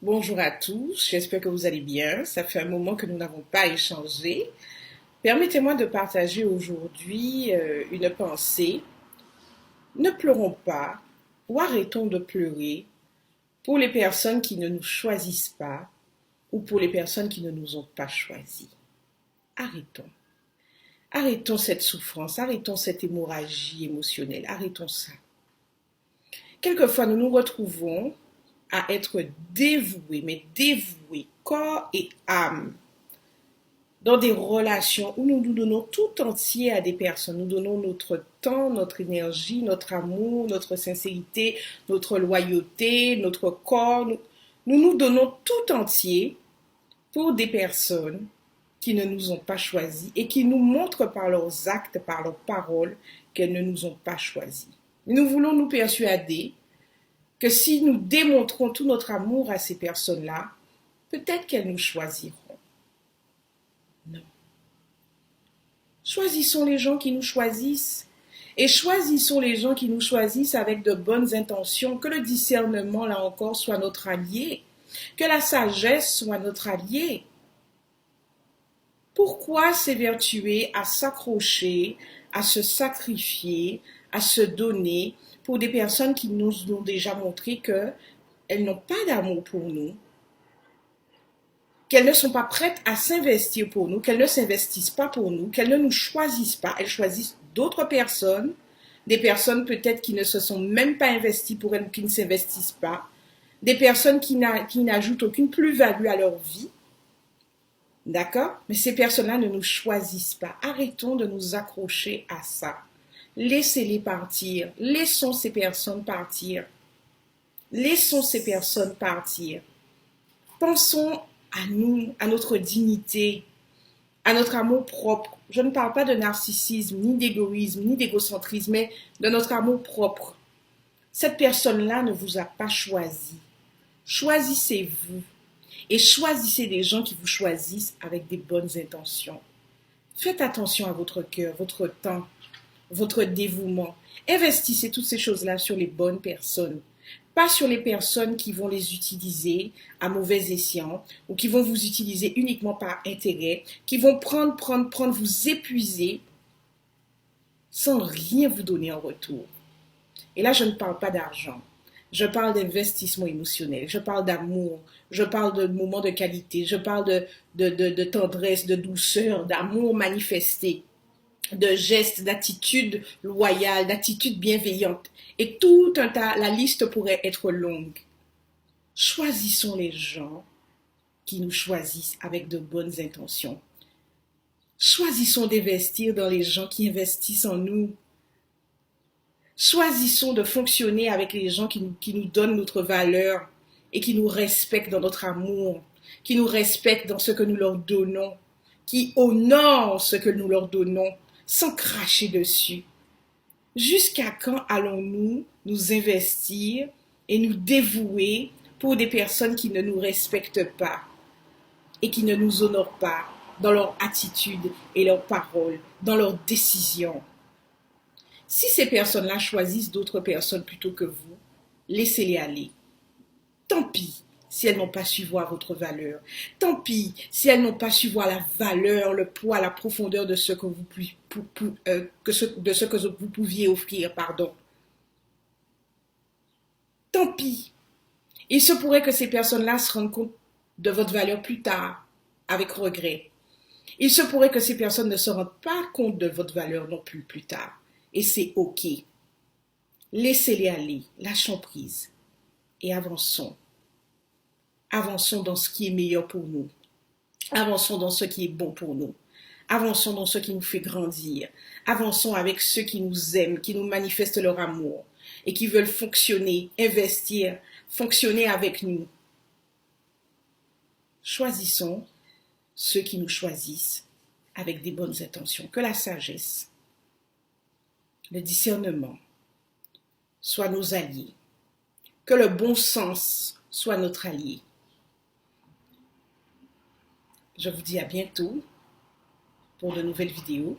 Bonjour à tous, j'espère que vous allez bien. Ça fait un moment que nous n'avons pas échangé. Permettez-moi de partager aujourd'hui une pensée. Ne pleurons pas ou arrêtons de pleurer pour les personnes qui ne nous choisissent pas ou pour les personnes qui ne nous ont pas choisis. Arrêtons. Arrêtons cette souffrance, arrêtons cette hémorragie émotionnelle, arrêtons ça. Quelquefois, nous nous retrouvons à être dévoués, mais dévoués, corps et âme, dans des relations où nous nous donnons tout entier à des personnes. Nous donnons notre temps, notre énergie, notre amour, notre sincérité, notre loyauté, notre corps. Nous nous donnons tout entier pour des personnes qui ne nous ont pas choisis et qui nous montrent par leurs actes, par leurs paroles, qu'elles ne nous ont pas choisis. Nous voulons nous persuader que si nous démontrons tout notre amour à ces personnes-là, peut-être qu'elles nous choisiront. Non. Choisissons les gens qui nous choisissent et choisissons les gens qui nous choisissent avec de bonnes intentions, que le discernement, là encore, soit notre allié, que la sagesse soit notre allié. Pourquoi s'évertuer à s'accrocher, à se sacrifier, à se donner pour des personnes qui nous ont déjà montré qu'elles n'ont pas d'amour pour nous, qu'elles ne sont pas prêtes à s'investir pour nous, qu'elles ne s'investissent pas pour nous, qu'elles ne nous choisissent pas, elles choisissent d'autres personnes, des personnes peut-être qui ne se sont même pas investies pour elles ou qui ne s'investissent pas, des personnes qui n'ajoutent aucune plus-value à leur vie. D'accord? Mais ces personnes-là ne nous choisissent pas. Arrêtons de nous accrocher à ça. Laissez-les partir. Laissons ces personnes partir. Laissons ces personnes partir. Pensons à nous, à notre dignité, à notre amour propre. Je ne parle pas de narcissisme, ni d'égoïsme, ni d'égocentrisme, mais de notre amour propre. Cette personne-là ne vous a pas choisi. Choisissez-vous. Et choisissez des gens qui vous choisissent avec des bonnes intentions. Faites attention à votre cœur, votre temps, votre dévouement. Investissez toutes ces choses-là sur les bonnes personnes. Pas sur les personnes qui vont les utiliser à mauvais escient ou qui vont vous utiliser uniquement par intérêt, qui vont prendre, vous épuiser sans rien vous donner en retour. Et là, je ne parle pas d'argent. Je parle d'investissement émotionnel, je parle d'amour, je parle de moments de qualité, je parle de tendresse, de douceur, d'amour manifesté, de gestes, d'attitude loyale, d'attitude bienveillante. Et tout un tas, la liste pourrait être longue. Choisissons les gens qui nous choisissent avec de bonnes intentions. Choisissons d'investir dans les gens qui investissent en nous. Choisissons de fonctionner avec les gens qui nous donnent notre valeur et qui nous respectent dans notre amour, qui nous respectent dans ce que nous leur donnons, qui honorent ce que nous leur donnons, sans cracher dessus. Jusqu'à quand allons-nous nous investir et nous dévouer pour des personnes qui ne nous respectent pas et qui ne nous honorent pas dans leur attitude et leurs paroles, dans leurs décisions? Si ces personnes-là choisissent d'autres personnes plutôt que vous, laissez-les aller. Tant pis si elles n'ont pas su voir votre valeur. Tant pis si elles n'ont pas su voir la valeur, le poids, la profondeur de ce que vous pouviez offrir. Tant pis. Il se pourrait que ces personnes-là se rendent compte de votre valeur plus tard, avec regret. Il se pourrait que ces personnes ne se rendent pas compte de votre valeur non plus tard. Et c'est OK. Laissez-les aller, lâchons prise et avançons. Avançons dans ce qui est meilleur pour nous. Avançons dans ce qui est bon pour nous. Avançons dans ce qui nous fait grandir. Avançons avec ceux qui nous aiment, qui nous manifestent leur amour et qui veulent fonctionner, investir, fonctionner avec nous. Choisissons ceux qui nous choisissent avec des bonnes intentions. Que la sagesse, le discernement soient nos alliés. Que le bon sens soit notre allié. Je vous dis à bientôt pour de nouvelles vidéos.